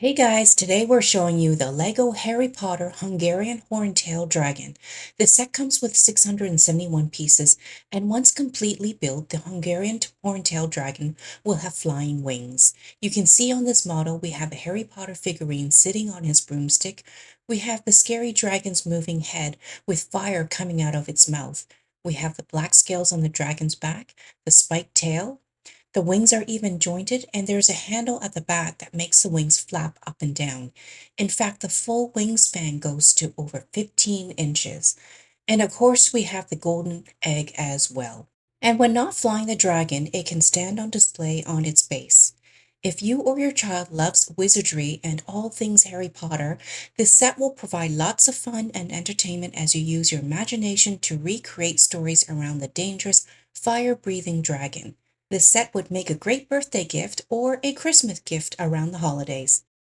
Hey guys, today we're showing you the Lego Harry Potter Hungarian Horntail Dragon. The set comes with 671 pieces, and once completely built, the Hungarian Horntail Dragon will have flying wings. You can see on this model we have a Harry Potter figurine sitting on his broomstick. We have the scary dragon's moving head with fire coming out of its mouth. We have the black scales on the dragon's back, the spiked tail, the wings are even jointed, and there's a handle at the back that makes the wings flap up and down. In fact, the full wingspan goes to over 15 inches. And of course, we have the golden egg as well. And when not flying the dragon, it can stand on display on its base. If you or your child loves wizardry and all things Harry Potter, this set will provide lots of fun and entertainment as you use your imagination to recreate stories around the dangerous, fire-breathing dragon. This set would make a great birthday gift or a Christmas gift around the holidays.